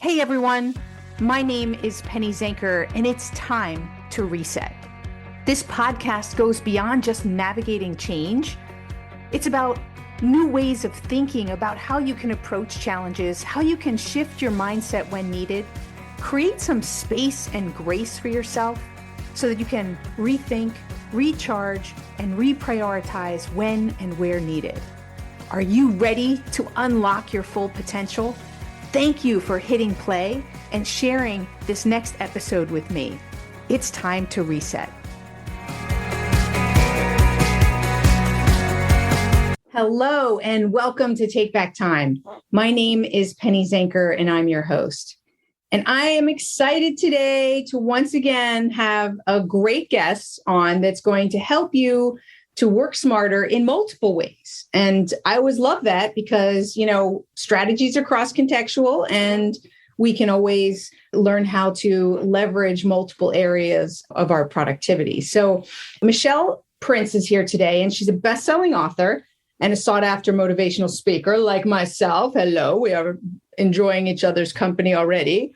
Hey everyone, my name is Penny Zenker, and it's time to reset. This podcast goes beyond just navigating change. It's about new ways of thinking about how you can approach challenges, how you can shift your mindset when needed, create some space and grace for yourself so that you can rethink, recharge, and reprioritize when and where needed. Are you ready to unlock your full potential? Thank you for hitting play and sharing this next episode with me. It's time to reset. Hello and welcome to Take Back Time. My name is Penny Zenker and I'm your host. And I am excited today to once again have a great guest on that's going to help you to work smarter in multiple ways. And I always love that because, strategies are cross-contextual and we can always learn how to leverage multiple areas of our productivity. So Michelle Prince is here today, and she's a best-selling author and a sought-after motivational speaker like myself. Hello, we are enjoying each other's company already.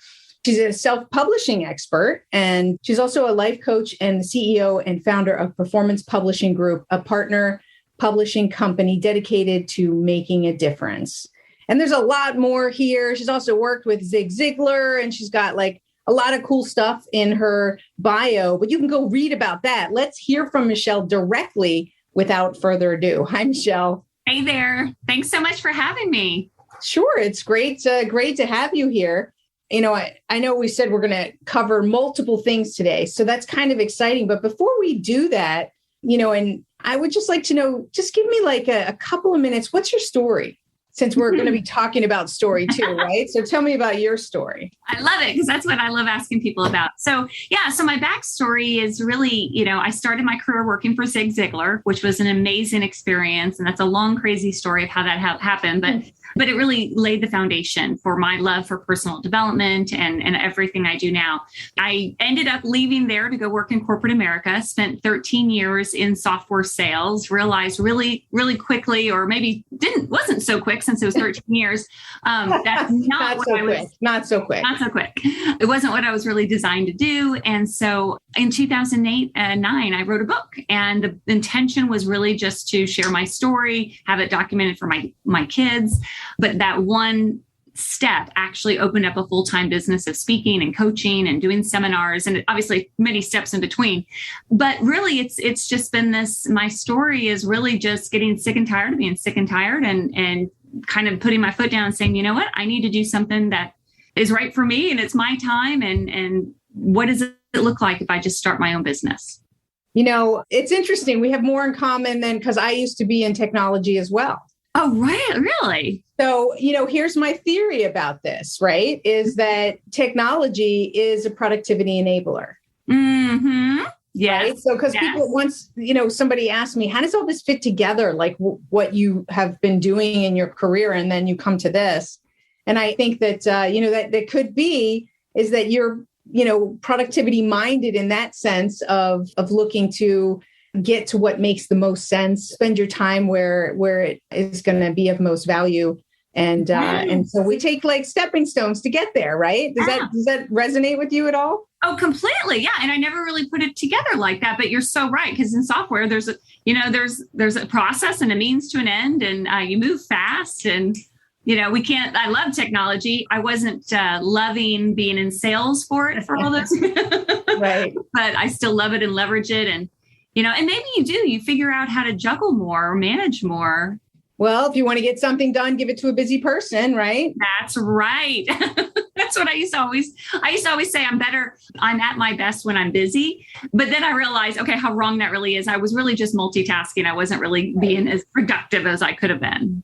She's a self-publishing expert, and she's also a life coach and the CEO and founder of Performance Publishing Group, a partner publishing company dedicated to making a difference. And there's a lot more here. She's also worked with Zig Ziglar, and she's got a lot of cool stuff in her bio, but you can go read about that. Let's hear from Michelle directly without further ado. Hi, Michelle. Hey there. Thanks so much for having me. Sure. It's great to have you here. I know we said we're going to cover multiple things today, so that's kind of exciting. But before we do that, and I would just like to know, just give me a couple of minutes. What's your story? Since we're going to be talking about story too, right? So tell me about your story. I love it because that's what I love asking people about. So my backstory is really, I started my career working for Zig Ziglar, which was an amazing experience. And that's a long, crazy story of how that happened. But it really laid the foundation for my love for personal development and everything I do now. I ended up leaving there to go work in corporate America, spent 13 years in software sales, realized really, really quickly, or maybe wasn't so quick since it was 13 years. That's not so quick. It wasn't what I was really designed to do. And so in 2008 and 2009, I wrote a book, and the intention was really just to share my story, have it documented for my kids. But that one step actually opened up a full-time business of speaking and coaching and doing seminars, and obviously many steps in between. But really, it's just been my story is really just getting sick and tired of being sick and tired and kind of putting my foot down and saying, you know what, I need to do something that is right for me and it's my time. And what does it look like if I just start my own business? It's interesting. We have more in common because I used to be in technology as well. Oh, right. Really? So, here's my theory about this, right? Is that technology is a productivity enabler. Mm-hmm. Yeah. Right? So, because people once, somebody asked me, how does all this fit together? Like what you have been doing in your career, and then you come to this. And I think that, that could be is that you're, productivity minded in that sense of looking to get to what makes the most sense, spend your time where it is going to be of most value. And so we take stepping stones to get there, right? Does that resonate with you at all? Oh, completely. Yeah. And I never really put it together like that, but you're so right. Because in software, there's a process and a means to an end, and you move fast, and I love technology. I wasn't loving being in sales for all this, right? But I still love it and leverage it. And maybe you figure out how to juggle more or manage more. Well, if you want to get something done, give it to a busy person, right? That's right. That's what I used to always say. I'm at my best when I'm busy. But then I realized, okay, how wrong that really is. I was really just multitasking. I wasn't really being as productive as I could have been.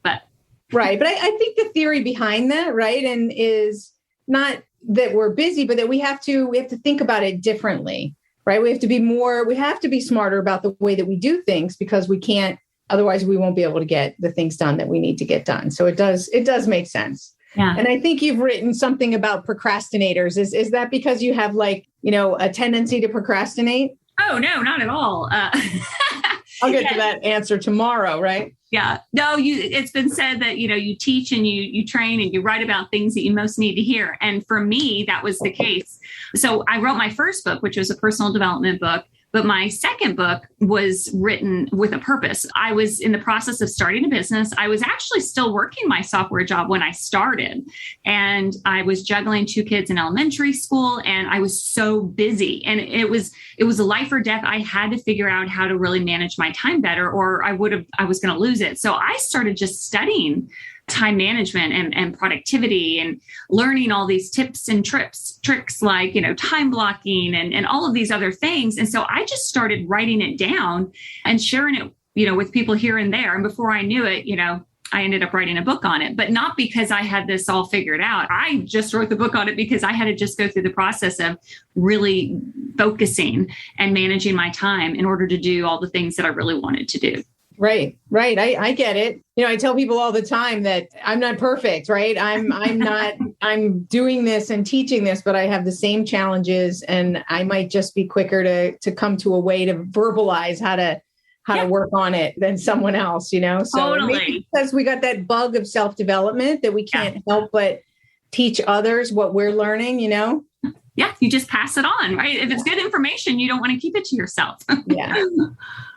Right. But I think the theory behind that, right, and is not that we're busy, but that we have to think about it differently. Right. We have to be smarter about the way that we do things, because we can't, otherwise we won't be able to get the things done that we need to get done. So it does make sense. Yeah. And I think you've written something about procrastinators. Is that because you have a tendency to procrastinate? Oh, no, not at all. I'll get to that answer tomorrow, right? Yeah. No, it's been said that, you teach and you train and you write about things that you most need to hear. And for me, that was the case. So I wrote my first book, which was a personal development book. But my second book was written with a purpose. I was in the process of starting a business. I was actually still working my software job when I started. And I was juggling 2 kids in elementary school. And I was so busy. And it was a life or death. I had to figure out how to really manage my time better, or I was going to lose it. So I started just studying time management and productivity and learning all these tips and tricks like, time blocking and all of these other things. And so I just started writing it down and sharing it, with people here and there. And before I knew it, I ended up writing a book on it, but not because I had this all figured out. I just wrote the book on it because I had to just go through the process of really focusing and managing my time in order to do all the things that I really wanted to do. Right. I get it. I tell people all the time that I'm not perfect, right? I'm doing this and teaching this, but I have the same challenges, and I might just be quicker to come to a way to verbalize how to work on it than someone else, So Totally. Maybe because we got that bug of self-development that we can't help but teach others what we're learning, Yeah. You just pass it on, right? If it's good information, you don't want to keep it to yourself. Yeah,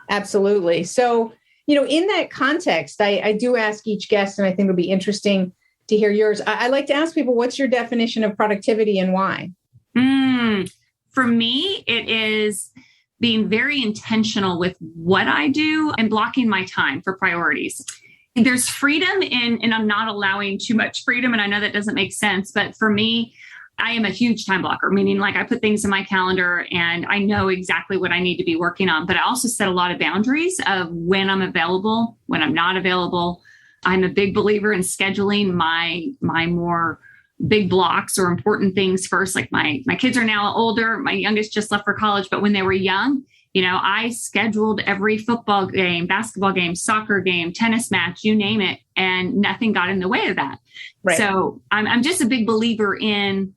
absolutely. So, in that context, I do ask each guest, and I think it'll be interesting to hear yours. I like to ask people, what's your definition of productivity and why? For me, it is being very intentional with what I do and blocking my time for priorities. There's freedom and I'm not allowing too much freedom. And I know that doesn't make sense, but for me, I am a huge time blocker, meaning like I put things in my calendar and I know exactly what I need to be working on. But I also set a lot of boundaries of when I'm available, when I'm not available. I'm a big believer in scheduling my more big blocks or important things first. Like my kids are now older. My youngest just left for college, but when they were young, I scheduled every football game, basketball game, soccer game, tennis match, you name it, and nothing got in the way of that. Right. So I'm just a big believer in,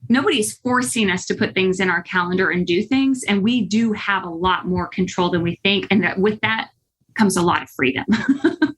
nobody's forcing us to put things in our calendar and do things. And we do have a lot more control than we think. And that with that comes a lot of freedom.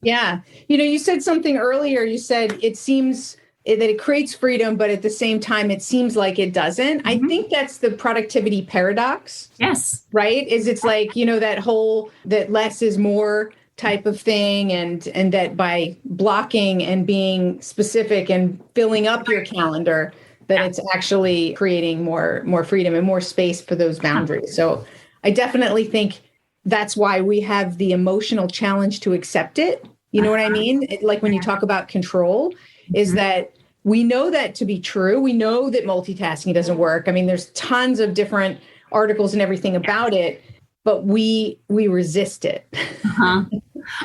Yeah. You said something earlier. You said it seems that it creates freedom, but at the same time, it seems like it doesn't. I think that's the productivity paradox. Yes. Right? It's like, that less is more type of thing, and that by blocking and being specific and filling up your calendar, that it's actually creating more freedom and more space for those boundaries. So I definitely think that's why we have the emotional challenge to accept it. You know what I mean? Like when you talk about control, is that we know that to be true. We know that multitasking doesn't work. I mean, there's tons of different articles and everything about it, but we resist it.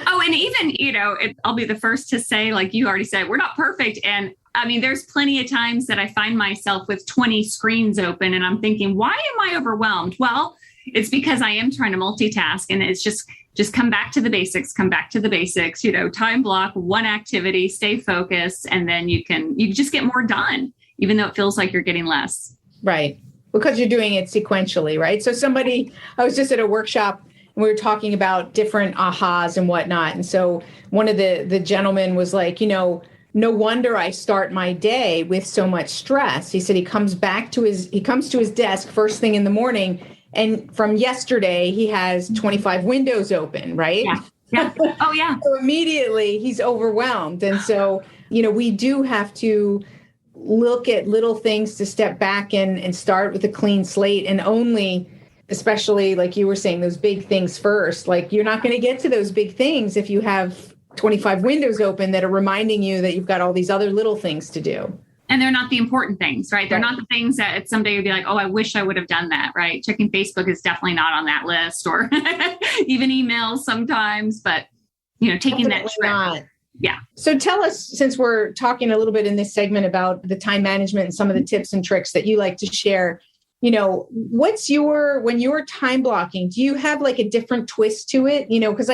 Oh, and even, I'll be the first to say, like you already said, we're not perfect. And I mean, there's plenty of times that I find myself with 20 screens open and I'm thinking, why am I overwhelmed? Well, it's because I am trying to multitask, and it's just come back to the basics, time block, one activity, stay focused. And then you just get more done, even though it feels like you're getting less. Right. Because you're doing it sequentially, right? So I was just at a workshop and we were talking about different ahas and whatnot. And so one of the gentlemen was like, no wonder I start my day with so much stress. He said he comes to his desk first thing in the morning, and from yesterday he has 25 windows open, right? Yeah. Oh yeah. So immediately he's overwhelmed. And so, we do have to look at little things to step back and start with a clean slate, and only, especially like you were saying, those big things first. Like you're not going to get to those big things if you have 25 windows open that are reminding you that you've got all these other little things to do. And they're not the important things, right? They're not the things that someday you'd be like, oh, I wish I would have done that, right? Checking Facebook is definitely not on that list, or even emails sometimes, but, taking that trip. Not. Yeah. So tell us, since we're talking a little bit in this segment about the time management and some of the tips and tricks that you like to share, when you're time blocking, do you have like a different twist to it? Because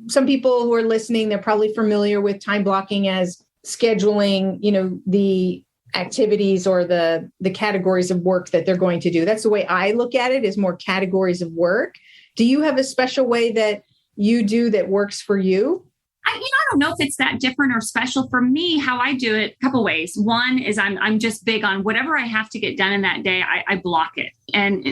some people who are listening, they're probably familiar with time blocking as scheduling, the activities or the categories of work that they're going to do. That's the way I look at it, is more categories of work. Do you have a special way that you do that works for you? I don't know if it's that different or special for me. How I do it, a couple ways. One is I'm just big on whatever I have to get done in that day. I block it. And,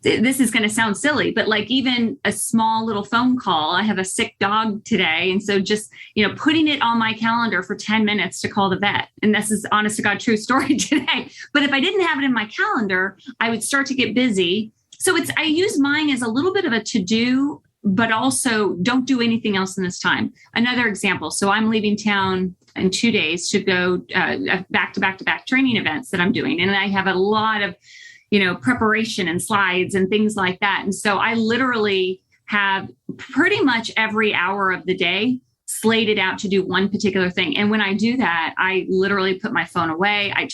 this is going to sound silly, but like even a small little phone call, I have a sick dog today. And so just, putting it on my calendar for 10 minutes to call the vet. And this is honest to God, true story today. But if I didn't have it in my calendar, I would start to get busy. So I use mine as a little bit of a to-do, but also don't do anything else in this time. Another example. So I'm leaving town in 2 days to go back-to-back training events that I'm doing. And I have a lot of preparation and slides and things like that. And so I literally have pretty much every hour of the day slated out to do one particular thing. And when I do that, I literally put my phone away. I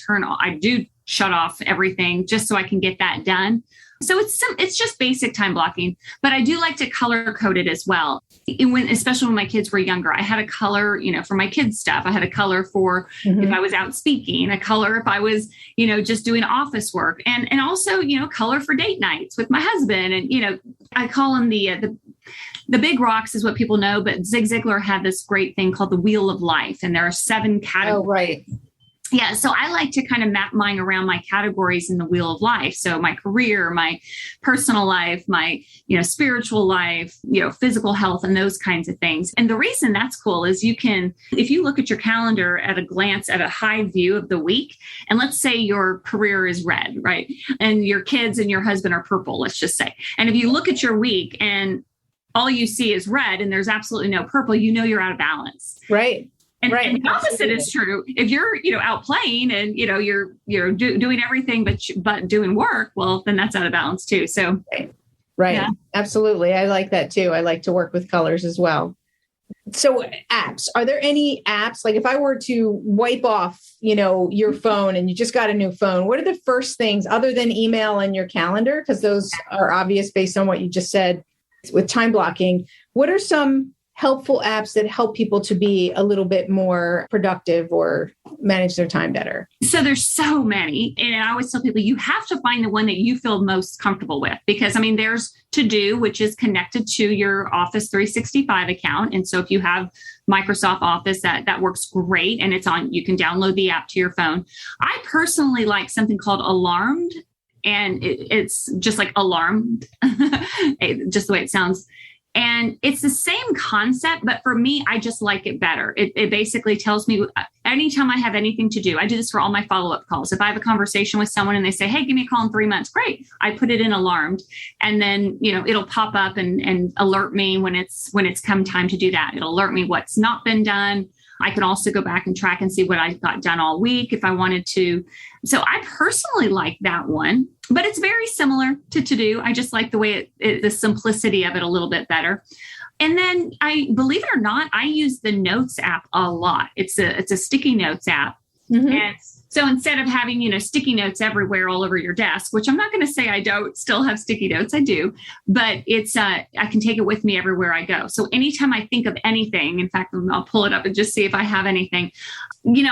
do shut off everything just so I can get that done. So it's just basic time blocking, but I do like to color code it as well. Especially when my kids were younger, I had a color, for my kids stuff. I had a color for if I was out speaking, a color if I was, just doing office work, and also, color for date nights with my husband. And, I call them the big rocks is what people know, but Zig Ziglar had this great thing called the Wheel of Life. And there are 7 categories. Oh, right. Yeah. So I like to kind of map mine around my categories in the Wheel of Life. So my career, my personal life, my, spiritual life, physical health, and those kinds of things. And the reason that's cool is if you look at your calendar at a glance at a high view of the week, and let's say your career is red, right? And your kids and your husband are purple, let's just say. And if you look at your week and all you see is red and there's absolutely no purple, you're out of balance. Right. And the opposite is true. If you're, out playing and, you're doing everything, but doing work, well, then that's out of balance too. So, right. Yeah. Absolutely. I like that too. I like to work with colors as well. So apps, are there any apps? Like if I were to wipe off, your phone and you just got a new phone, what are the first things other than email and your calendar? Because those are obvious based on what you just said with time blocking. What are some helpful apps that help people to be a little bit more productive or manage their time better? So there's so many. And I always tell people, you have to find the one that you feel most comfortable with, because there's To-Do, which is connected to your Office 365 account. And so if you have Microsoft Office, that works great. And you can download the app to your phone. I personally like something called Alarmed. And it's just like alarmed, just the way it sounds. And it's the same concept, but for me, I just like it better. It basically tells me anytime I have anything to do. I do this for all my follow-up calls. If I have a conversation with someone and they say, hey, give me a call in 3 months, great. I put it in Alarmed, and then, it'll pop up and alert me when it's come time to do that. It'll alert me what's not been done. I can also go back and track and see what I got done all week if I wanted to. So I personally like that one, but it's very similar to To-Do. I just like the way the simplicity of it a little bit better. And then believe it or not, I use the Notes app a lot. It's a sticky notes app. Mm-hmm. And so instead of having, sticky notes everywhere all over your desk, which I'm not going to say I don't still have sticky notes, I do, but it's, I can take it with me everywhere I go. So anytime I think of anything, in fact, I'll pull it up and just see if I have anything, we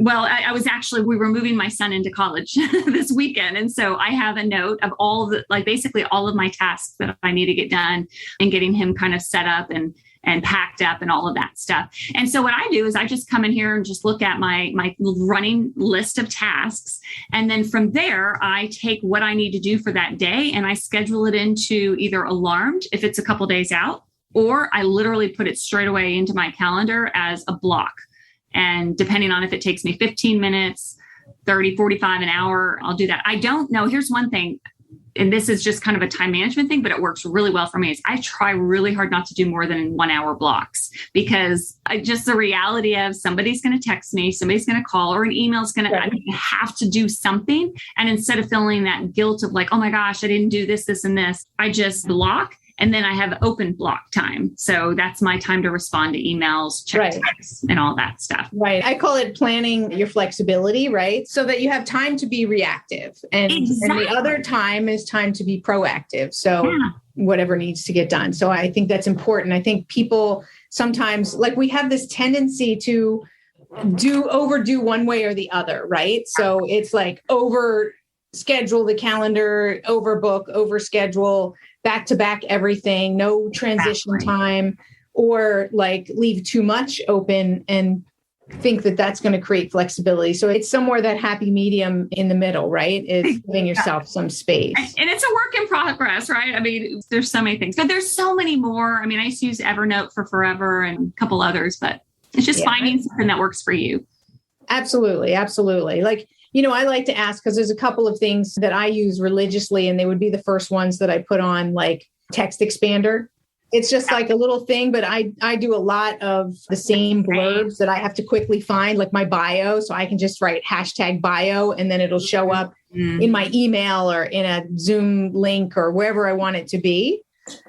were moving my son into college this weekend. And so I have a note of basically all of my tasks that I need to get done and getting him kind of set up and packed up and all of that stuff. And so what I do is I just come in here and just look at my running list of tasks. And then from there, I take what I need to do for that day and I schedule it into either Alarmed if it's a couple days out, or I literally put it straight away into my calendar as a block. And depending on if it takes me 15 minutes, 30, 45, an hour, I'll do that. I don't know. Here's one thing. And this is just kind of a time management thing, but it works really well for me, is I try really hard not to do more than 1 hour blocks, because just the reality of somebody's going to text me, somebody's going to call, or an email is going to, I have to do something. And instead of feeling that guilt of like, oh my gosh, I didn't do this, and this, I just block. And then I have open block time. So that's my time to respond to emails, check texts, and all that stuff. Right. I call it planning your flexibility, right? So that you have time to be reactive. And the other time is time to be proactive. So whatever needs to get done. So I think that's important. I think people sometimes, like, we have this tendency to overdo one way or the other, right? So it's like over schedule the calendar, overbook, overschedule, back to back everything, no transition time, or like leave too much open and think that that's going to create flexibility. So it's somewhere that happy medium in the middle, right? Is giving yourself some space. And it's a work in progress, right? I mean, there's so many things, but there's so many more. I mean, I used to use Evernote for forever and a couple others, but it's just finding something that works for you. Absolutely. Absolutely. Like, I like to ask because there's a couple of things that I use religiously, and they would be the first ones that I put on, like text expander. It's just like a little thing, but I do a lot of the same blurbs that I have to quickly find, like my bio. So I can just write #bio and then it'll show up in my email or in a Zoom link or wherever I want it to be.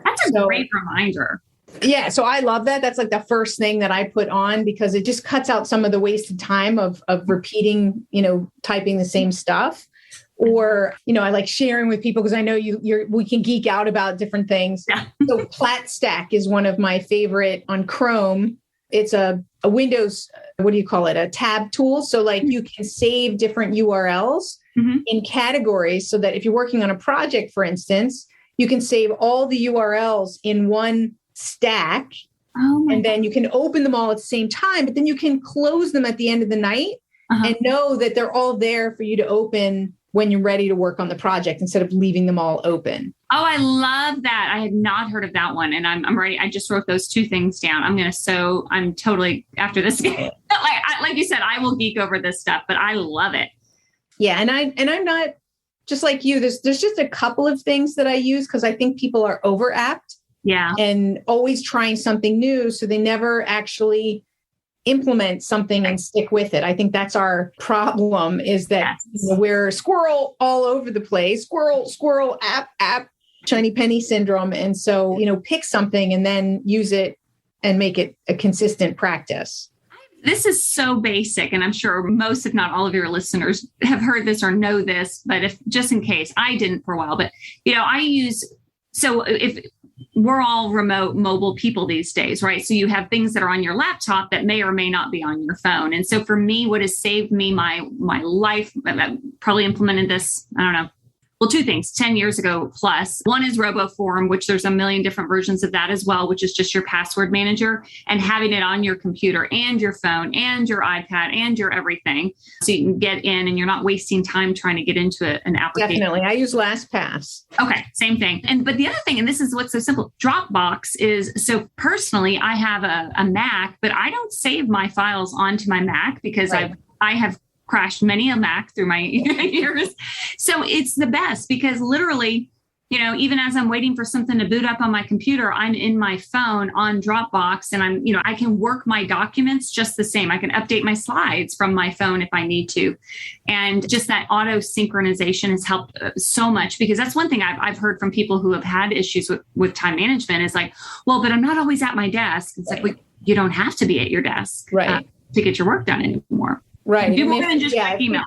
That's a great reminder. Yeah. So I love that. That's like the first thing that I put on because it just cuts out some of the wasted time of repeating, typing the same stuff. Or, I like sharing with people because I know we can geek out about different things. Yeah. So PlatStack is one of my favorite on Chrome. It's a Windows, what do you call it? A tab tool. So like you can save different URLs in categories so that if you're working on a project, for instance, you can save all the URLs in one stack. And then you can open them all at the same time, but then you can close them at the end of the night and know that they're all there for you to open when you're ready to work on the project instead of leaving them all open. Oh, I love that. I had not heard of that one. And I'm ready. I just wrote those two things down. I'm totally after this. like you said, I will geek over this stuff, but I love it. Yeah. And I'm not just like you. There's just a couple of things that I use because I think people are over apt. Yeah. And always trying something new. So they never actually implement something and stick with it. I think that's our problem is that we're squirrel all over the place, squirrel, app, shiny penny syndrome. And so, pick something and then use it and make it a consistent practice. This is so basic. And I'm sure most, if not all of your listeners have heard this or know this, but if just in case I didn't for a while, but if we're all remote mobile people these days, right? So you have things that are on your laptop that may or may not be on your phone. And so for me, what has saved me my life, I probably implemented this, I don't know, well, two things, 10 years ago plus. One is RoboForm, which there's a million different versions of that as well, which is just your password manager and having it on your computer and your phone and your iPad and your everything. So you can get in and you're not wasting time trying to get into an application. Definitely. I use LastPass. Okay. Same thing. But the other thing, and this is what's so simple, Dropbox is, so personally, I have a Mac, but I don't save my files onto my Mac because I have crashed many a Mac through my years. So it's the best because literally, even as I'm waiting for something to boot up on my computer, I'm in my phone on Dropbox and I can work my documents just the same. I can update my slides from my phone if I need to. And just that auto synchronization has helped so much because that's one thing I've heard from people who have had issues with time management is like, well, but I'm not always at my desk. It's like, well, you don't have to be at your desk to get your work done anymore. Right. Do more than just email.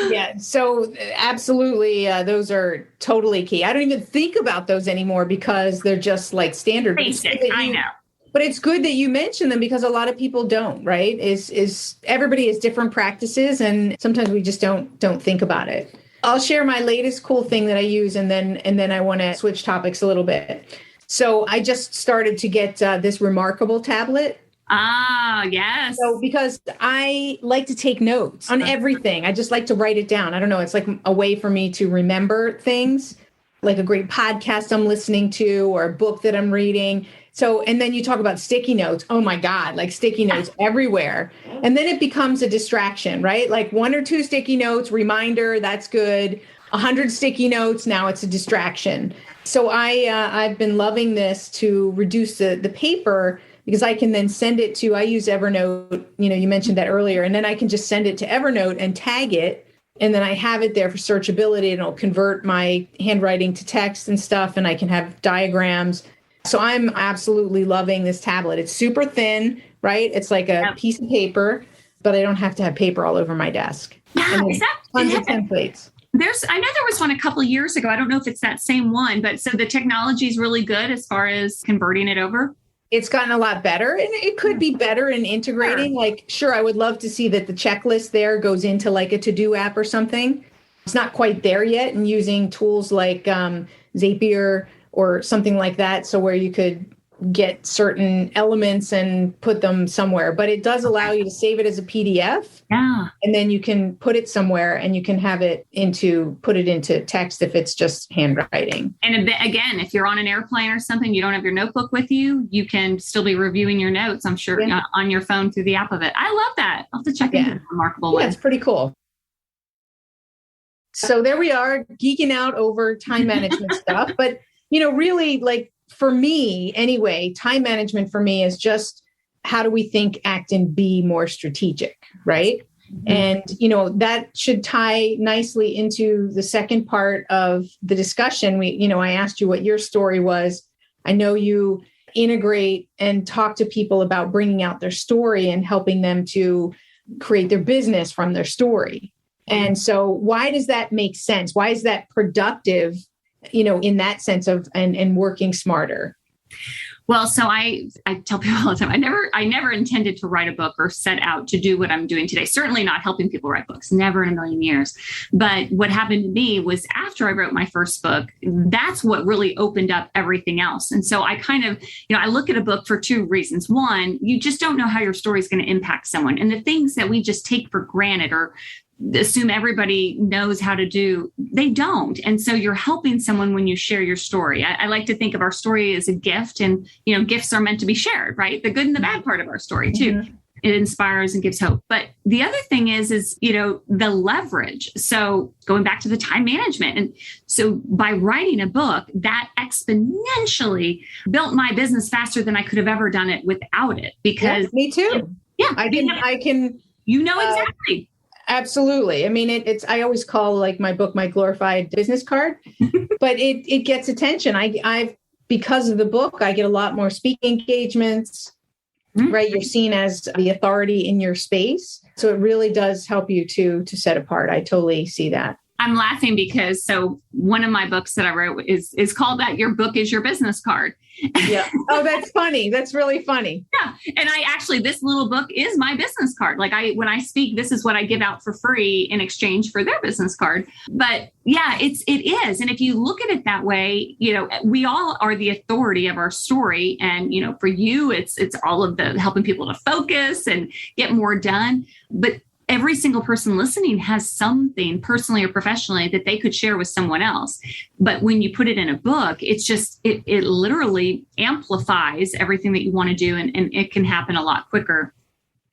Yeah. So absolutely. Those are totally key. I don't even think about those anymore because they're just like standard. Basic. I know. But it's good that you mention them because a lot of people don't, right? Is everybody has different practices and sometimes we just don't think about it. I'll share my latest cool thing that I use and then I want to switch topics a little bit. So I just started to get this Remarkable tablet. Ah, yes. So because I like to take notes on everything. I just like to write it down. I don't know. It's like a way for me to remember things, like a great podcast I'm listening to or a book that I'm reading. So, and then you talk about sticky notes. Oh my God, like sticky notes everywhere. And then it becomes a distraction, right? Like 1 or 2 sticky notes, reminder, that's good. 100 sticky notes, now it's a distraction. So I've been loving this to reduce the paper because I can then send it to, I use Evernote, you mentioned that earlier, and then I can just send it to Evernote and tag it. And then I have it there for searchability and it'll convert my handwriting to text and stuff. And I can have diagrams. So I'm absolutely loving this tablet. It's super thin, right? It's like a piece of paper, but I don't have to have paper all over my desk. Yeah, tons of templates. I know there was one a couple of years ago. I don't know if it's that same one, but so the technology is really good as far as converting it over. It's gotten a lot better and it could be better in integrating. Sure, I would love to see that the checklist there goes into like a to-do app or something. it's not quite there yet, and using tools like Zapier or something like that. So where you could get certain elements and put them somewhere, but it does allow you to save it as a PDF. Yeah. And then you can put it somewhere and you can have it put it into text if it's just handwriting. And again, if you're on an airplane or something, you don't have your notebook with you, you can still be reviewing your notes, I'm sure, on your phone through the app of it. I love that. I'll have to check into the Remarkable one. It's pretty cool. So there we are, geeking out over time management stuff. But, really, like, for me anyway, time management for me is just how do we think, act, and be more strategic, right? Mm-hmm. And, that should tie nicely into the second part of the discussion. I asked you what your story was. I know you integrate and talk to people about bringing out their story and helping them to create their business from their story. And so why does that make sense? Why is that productive, in that sense of and working smarter? Well, so I tell people all the time, I never intended to write a book or set out to do what I'm doing today. Certainly not helping people write books, never in a million years. But what happened to me was after I wrote my first book, that's what really opened up everything else. And so I kind of, I look at a book for two reasons. One, you just don't know how your story is going to impact someone. And the things that we just take for granted or assume everybody knows how to do, they don't. And so you're helping someone when you share your story. I like to think of our story as a gift, and, gifts are meant to be shared, right? The good and the bad part of our story too. Mm-hmm. It inspires and gives hope. But the other thing is the leverage. So going back to the time management. And so by writing a book, that exponentially built my business faster than I could have ever done it without it. Because me too. Yeah. I can, exactly. Absolutely. I mean, I always call like my book, my glorified business card, but it gets attention. Because of the book, I get a lot more speaking engagements, right? You're seen as the authority in your space. So it really does help you to set apart. I totally see that. I'm laughing because one of my books that I wrote is called that Your Book is Your Business Card. Yeah. Oh, that's funny. That's really funny. Yeah. And this little book is my business card. Like when I speak, this is what I give out for free in exchange for their business card. But yeah, it is. And if you look at it that way, we all are the authority of our story. And, for you, it's all of the helping people to focus and get more done. But every single person listening has something personally or professionally that they could share with someone else. But when you put it in a book, it's just, it literally amplifies everything that you want to do, and it can happen a lot quicker.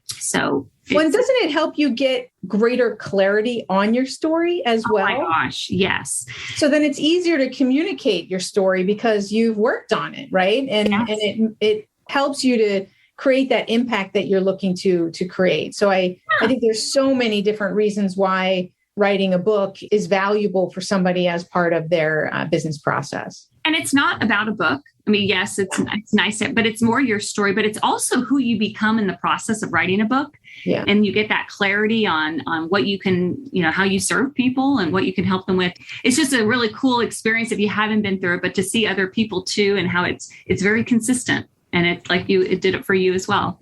So doesn't it help you get greater clarity on your story as well? Oh my gosh, yes. So then it's easier to communicate your story because you've worked on it, right? And it helps you to create that impact that you're looking to create. So I think there's so many different reasons why writing a book is valuable for somebody as part of their business process. And it's not about a book. I mean, yes, it's nice, but it's more your story, but it's also who you become in the process of writing a book. Yeah. And you get that clarity on what you can, how you serve people and what you can help them with. It's just a really cool experience if you haven't been through it, but to see other people too, and how it's very consistent. And it's like it did it for you as well.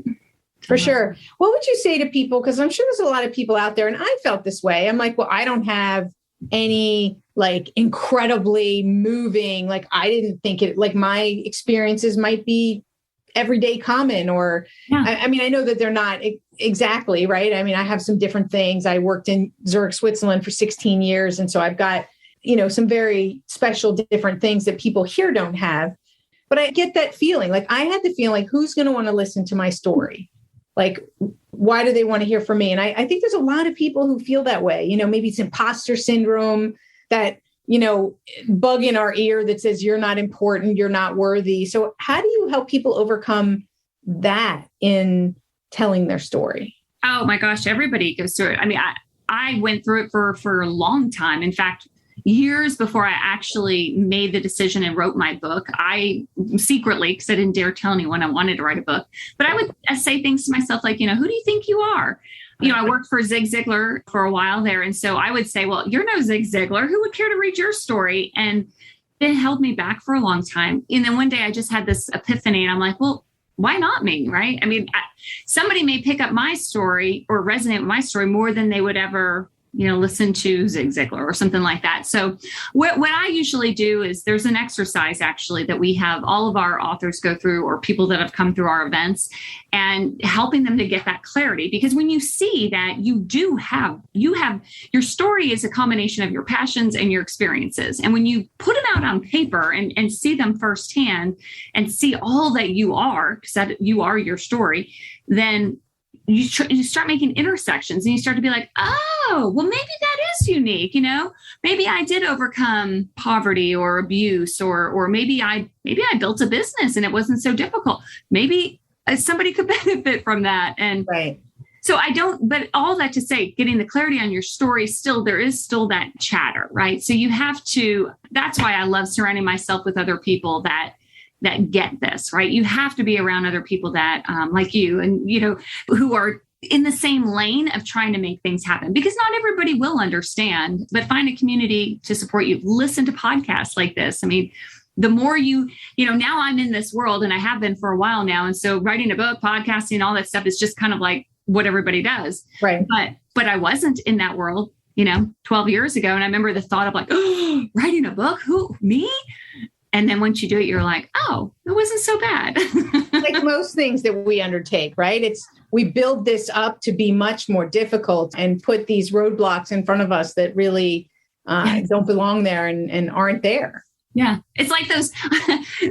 For sure. What would you say to people? Because I'm sure there's a lot of people out there, and I felt this way. I'm like, well, I don't have any like incredibly moving, like I didn't think it, like my experiences might be everyday common, or I mean, I know that they're not exactly right. I mean, I have some different things. I worked in Zurich, Switzerland for 16 years. And so I've got, some very special different things that people here don't have. But I get that feeling, like I had the feeling like, who's going to want to listen to my story? Like, why do they want to hear from me? And I think there's a lot of people who feel that way. Maybe it's imposter syndrome, that, bug in our ear that says you're not important, you're not worthy. So how do you help people overcome that in telling their story? Oh my gosh, everybody goes through it. I mean, I went through it for a long time. In fact, years before I actually made the decision and wrote my book, I secretly, because I didn't dare tell anyone I wanted to write a book, but I would say things to myself like, who do you think you are? I worked for Zig Ziglar for a while there. And so I would say, well, you're no Zig Ziglar. Who would care to read your story? And it held me back for a long time. And then one day I just had this epiphany and I'm like, well, why not me? Right. I mean, somebody may pick up my story or resonate with my story more than they would ever listen to Zig Ziglar or something like that. So what I usually do is there's an exercise actually that we have all of our authors go through, or people that have come through our events, and helping them to get that clarity. Because when you see that you have your story is a combination of your passions and your experiences. And when you put them out on paper and see them firsthand and see all that you are, because that you are your story, then you start making intersections and you start to be like, oh, well, maybe that is unique. Maybe I did overcome poverty or abuse, or maybe I built a business and it wasn't so difficult. Maybe somebody could benefit from that. And right. So but all that to say, getting the clarity on your story, there is still that chatter, right? So you have to, that's why I love surrounding myself with other people that get this, right? You have to be around other people that like you and, who are in the same lane of trying to make things happen, because not everybody will understand, but find a community to support you. Listen to podcasts like this. I mean, the more now I'm in this world, and I have been for a while now. And so writing a book, podcasting, all that stuff is just kind of like what everybody does. Right. But I wasn't in that world, 12 years ago. And I remember the thought of like, oh, writing a book, who, me? And then once you do it, you're like, oh, it wasn't so bad. Like most things that we undertake, right? We build this up to be much more difficult and put these roadblocks in front of us that really don't belong there and aren't there. Yeah. It's like those,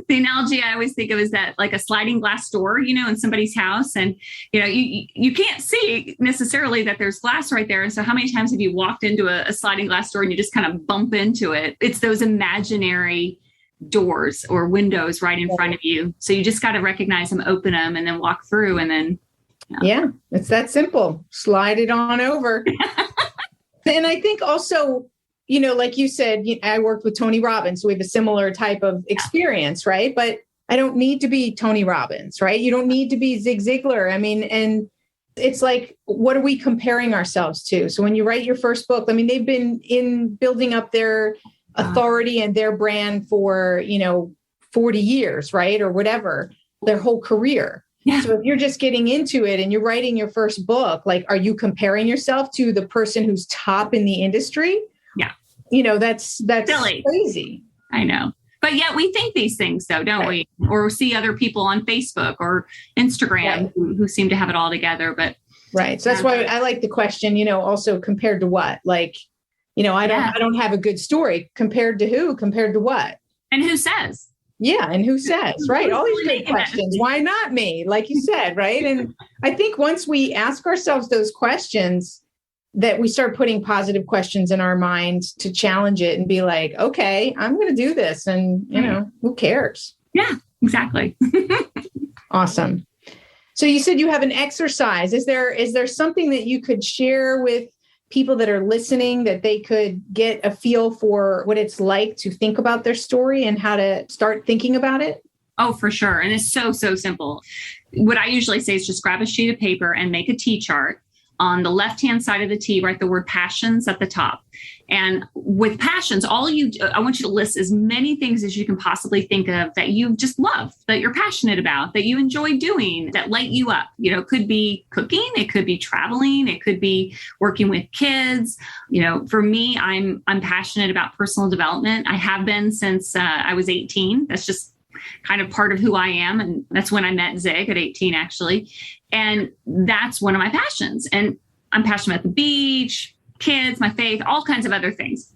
the analogy I always think of is that like a sliding glass door, in somebody's house, and, you can't see necessarily that there's glass right there. And so how many times have you walked into a sliding glass door and you just kind of bump into it? It's those imaginary doors or windows right in front of you. So you just got to recognize them, open them, and then walk through. And then, yeah, it's that simple. Slide it on over. And I think also, like you said, I worked with Tony Robbins, so we have a similar type of experience, right? But I don't need to be Tony Robbins, right? You don't need to be Zig Ziglar. I mean, and it's like, what are we comparing ourselves to? So when you write your first book, I mean, they've been in building up their authority and their brand for, 40 years, right? Or whatever, their whole career. Yeah. So if you're just getting into it and you're writing your first book, like, are you comparing yourself to the person who's top in the industry? Yeah. That's silly. Crazy. I know. But yet we think these things though, don't we? Or see other people on Facebook or Instagram who seem to have it all together. But right. So that's why I like the question, also compared to what? Like, I don't have a good story. Compared to who? Compared to what? And who says? Yeah. And who says, right? All these great questions. Why not me? Like you said, right? And I think once we ask ourselves those questions, that we start putting positive questions in our minds to challenge it and be like, okay, I'm going to do this. And, who cares? Yeah, exactly. Awesome. So you said you have an exercise. Is there something that you could share with people that are listening that they could get a feel for what it's like to think about their story and how to start thinking about it? Oh, for sure. And it's so simple. What I usually say is just grab a sheet of paper and make a T chart. On the left-hand side of the T, write the word passions at the top. And with passions, I want you to list as many things as you can possibly think of that you just love, that you're passionate about, that you enjoy doing, that light you up. It could be cooking, it could be traveling, it could be working with kids. For me, I'm passionate about personal development. I have been since I was 18. That's just kind of part of who I am. And that's when I met Zig at 18, actually. And that's one of my passions. And I'm passionate about the beach, kids, my faith, all kinds of other things.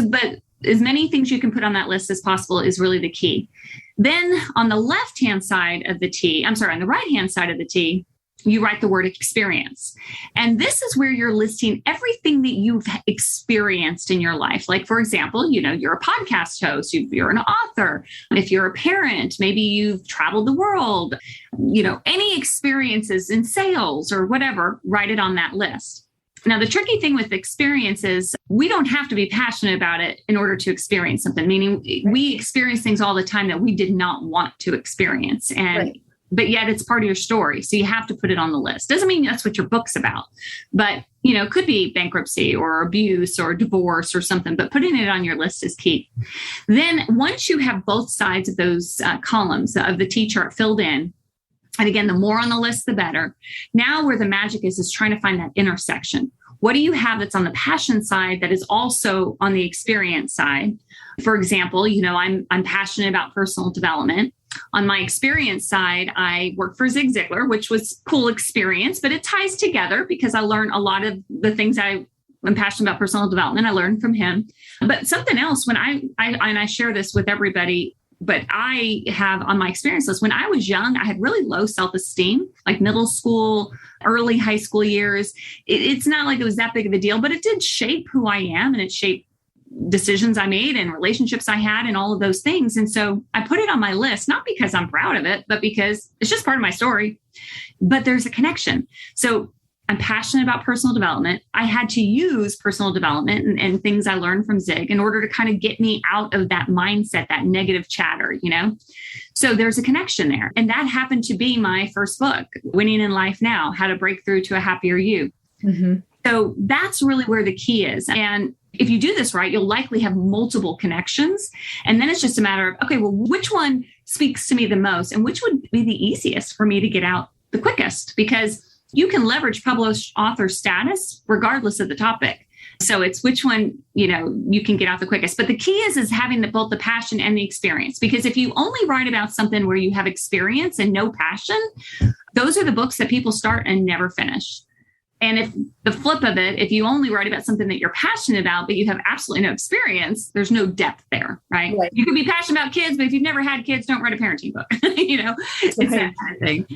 But as many things you can put on that list as possible is really the key. Then on the right-hand side of the T, you write the word experience. And this is where you're listing everything that you've experienced in your life. Like, for example, you're a podcast host, you're an author. If you're a parent, maybe you've traveled the world, any experiences in sales or whatever, write it on that list. Now, the tricky thing with experience is we don't have to be passionate about it in order to experience something, meaning we experience things all the time that we did not want to experience. But yet it's part of your story. So you have to put it on the list. Doesn't mean that's what your book's about, but it could be bankruptcy or abuse or divorce or something, but putting it on your list is key. Then once you have both sides of those columns of the T chart filled in, and again, the more on the list, the better. Now where the magic is trying to find that intersection. what do you have that's on the passion side that is also on the experience side? For example, I'm passionate about personal development. On my experience side, I worked for Zig Ziglar, which was cool experience, but it ties together because I learned a lot of the things I'm passionate about personal development. I learned from him. But something else, when I share this with everybody, but I have on my experience list, when I was young, I had really low self-esteem, like middle school, early high school years. It's not like it was that big of a deal, but it did shape who I am, and it shaped decisions I made and relationships I had and all of those things. And so I put it on my list, not because I'm proud of it, but because it's just part of my story. But there's a connection. So I'm passionate about personal development. I had to use personal development and things I learned from Zig in order to kind of get me out of that mindset, that negative chatter, So there's a connection there. And that happened to be my first book, Winning in Life Now, How to Break Through to a Happier You. Mm-hmm. So that's really where the key is. And if you do this right, you'll likely have multiple connections. And then it's just a matter of, okay, well, which one speaks to me the most and which would be the easiest for me to get out the quickest? Because you can leverage published author status regardless of the topic. So it's which one, you can get out the quickest. But the key is having both the passion and the experience. Because if you only write about something where you have experience and no passion, those are the books that people start and never finish. And if the flip of it, if you only write about something that you're passionate about, but you have absolutely no experience, there's no depth there, right? You can be passionate about kids, but if you've never had kids, don't write a parenting book. It's that kind of thing.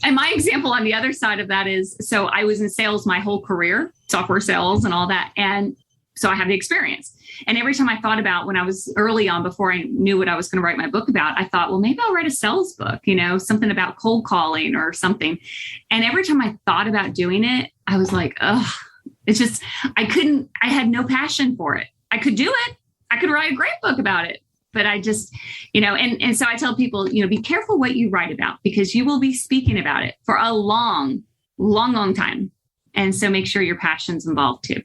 And my example on the other side of that is, so I was in sales my whole career, software sales and all that. And so I have the experience. And every time I thought about when I was early on, before I knew what I was going to write my book about, I thought, well, maybe I'll write a sales book, something about cold calling or something. And every time I thought about doing it, I was like, oh, it's just, I had no passion for it. I could do it. I could write a great book about it. But I just, and so I tell people, be careful what you write about because you will be speaking about it for a long, long, long time. And so make sure your passion's involved too.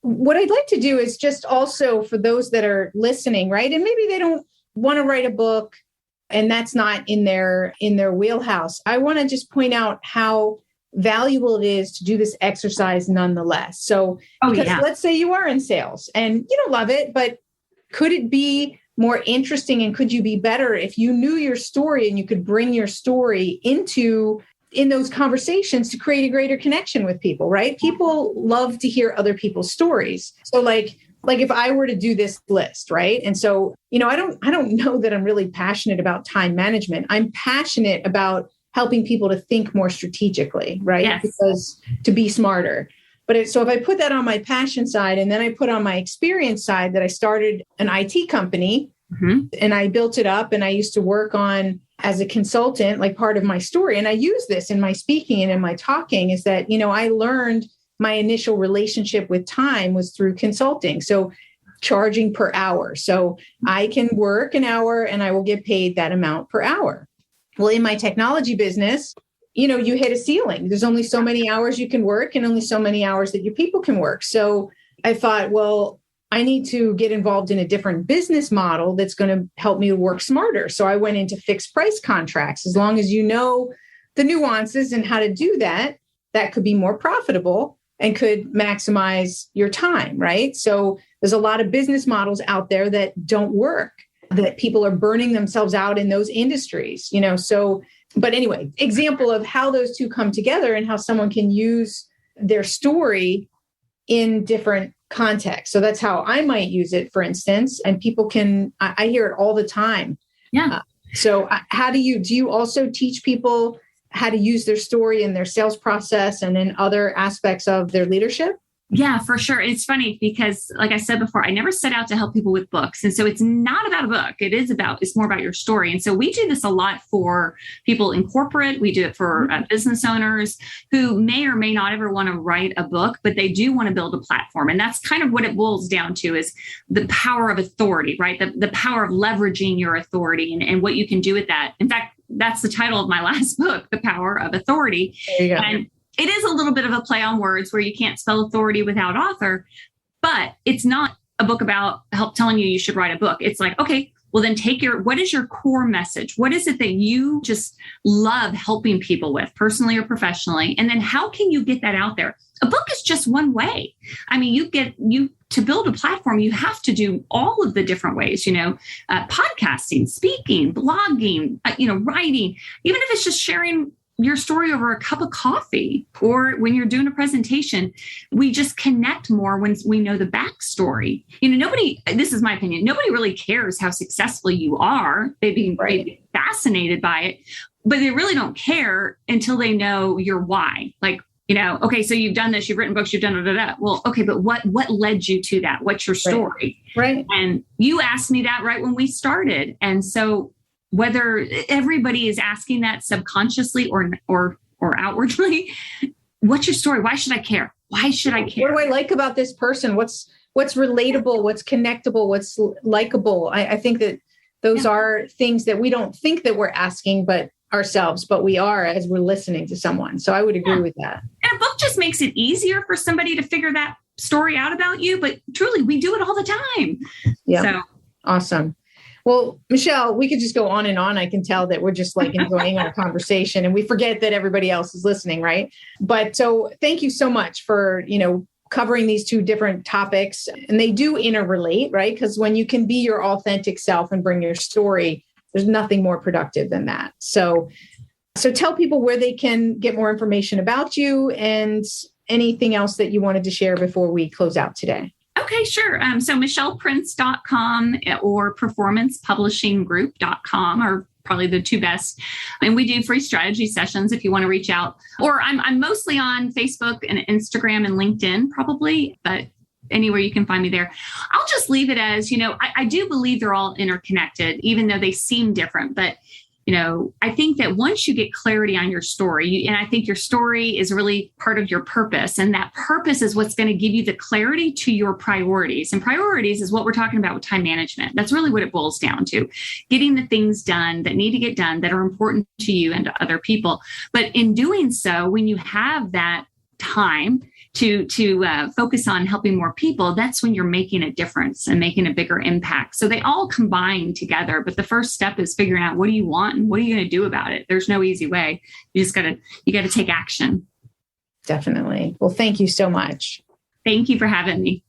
What I'd like to do is just also for those that are listening, right? And maybe they don't want to write a book and that's not in their wheelhouse. I want to just point out how valuable it is to do this exercise nonetheless. So let's say you are in sales and you don't love it, but could it be more interesting and could you be better if you knew your story and you could bring your story in those conversations to create a greater connection with people, right? People love to hear other people's stories. So like if I were to do this list, right? And so, I don't know that I'm really passionate about time management. I'm passionate about helping people to think more strategically, right? Yes. Because to be smarter. But so if I put that on my passion side and then I put on my experience side that I started an IT company and I built it up and I used to work on as a consultant, like part of my story. And I use this in my speaking and in my talking is that, I learned my initial relationship with time was through consulting. So charging per hour. So I can work an hour and I will get paid that amount per hour. Well, in my technology business, you hit a ceiling. There's only so many hours you can work and only so many hours that your people can work. So I thought, well, I need to get involved in a different business model that's going to help me work smarter. So I went into fixed price contracts. As long as you know the nuances and how to do that, that could be more profitable and could maximize your time, right? So there's a lot of business models out there that don't work, that people are burning themselves out in those industries, so, but anyway, example of how those two come together and how someone can use their story in different context. So that's how I might use it, for instance, and people can, I hear it all the time. Yeah. So do you also teach people how to use their story in their sales process and in other aspects of their leadership? Yeah, for sure. It's funny because, like I said before, I never set out to help people with books. And so it's not about a book. It's more about your story. And so we do this a lot for people in corporate. We do it for business owners who may or may not ever want to write a book, but they do want to build a platform. And that's kind of what it boils down to is the power of authority, right? The power of leveraging your authority and what you can do with that. In fact, that's the title of my last book, The Power of Authority. There you go. And it is a little bit of a play on words where you can't spell authority without author, but it's not a book about help telling you should write a book. It's like, okay, Well, then what is your core message? What is it that you just love helping people with, personally or professionally? And then how can you get that out there? A book is just one way. I mean, to build a platform, you have to do all of the different ways, podcasting, speaking, blogging, writing, even if it's just sharing your story over a cup of coffee or when you're doing a presentation. We just connect more when we know the backstory. This is my opinion, nobody really cares how successful you are. They'd be fascinated by it, but they really don't care until they know your why. Like, okay, so you've done this, you've written books, you've done da. Well, okay, but what led you to that? What's your story? Right. And you asked me that right when we started. And so whether everybody is asking that subconsciously or outwardly, what's your story? Why should I care? Why should I care? What do I like about this person? What's relatable? What's connectable? What's likable? I think that those are things that we don't think that we're asking, but we are as we're listening to someone. So I would agree with that. And a book just makes it easier for somebody to figure that story out about you. But truly, we do it all the time. Yeah. So. Awesome. Well, Michelle, we could just go on and on. I can tell that we're just like enjoying our conversation and we forget that everybody else is listening, right? But so thank you so much for, covering these two different topics. And they do interrelate, right? Because when you can be your authentic self and bring your story, there's nothing more productive than that. So tell people where they can get more information about you and anything else that you wanted to share before we close out today. Okay, sure. So michelleprince.com or performancepublishinggroup.com are probably the two best. And we do free strategy sessions if you want to reach out. Or I'm mostly on Facebook and Instagram and LinkedIn probably, but anywhere you can find me there. I'll just leave it as, I do believe they're all interconnected, even though they seem different. But I think that once you get clarity on your story, and I think your story is really part of your purpose, and that purpose is what's going to give you the clarity to your priorities. And priorities is what we're talking about with time management. That's really what it boils down to, getting the things done that need to get done that are important to you and to other people. But in doing so, when you have that time to focus on helping more people, that's when you're making a difference and making a bigger impact. So they all combine together. But the first step is figuring out, what do you want and what are you going to do about it? There's no easy way. You got to take action. Definitely. Well, thank you so much. Thank you for having me.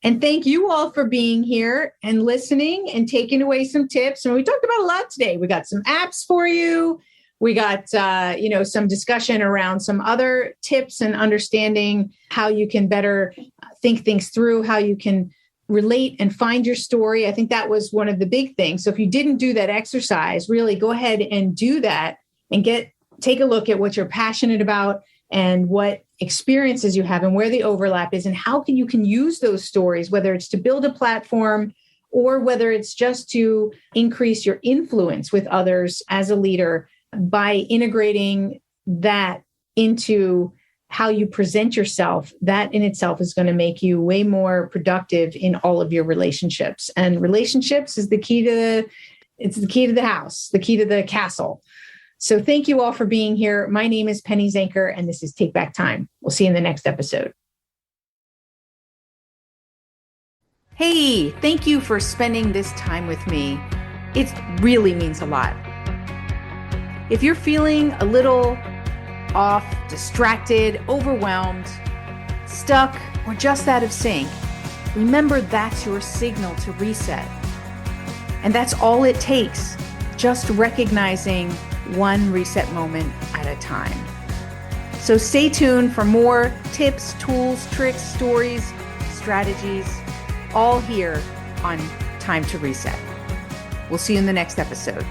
And thank you all for being here and listening and taking away some tips. And we talked about a lot today. We got some apps for you. We got, some discussion around some other tips and understanding how you can better think things through, how you can relate and find your story. I think that was one of the big things. So if you didn't do that exercise, really go ahead and do that and take a look at what you're passionate about and what experiences you have and where the overlap is and how you can use those stories, whether it's to build a platform or whether it's just to increase your influence with others as a leader. By integrating that into how you present yourself, that in itself is going to make you way more productive in all of your relationships. And relationships is the key to the house, the key to the castle. So thank you all for being here. My name is Penny Zenker, and this is Take Back Time. We'll see you in the next episode. Hey, thank you for spending this time with me. It really means a lot. If you're feeling a little off, distracted, overwhelmed, stuck, or just out of sync, remember that's your signal to reset. And that's all it takes, just recognizing one reset moment at a time. So stay tuned for more tips, tools, tricks, stories, strategies, all here on Time to Reset. We'll see you in the next episode.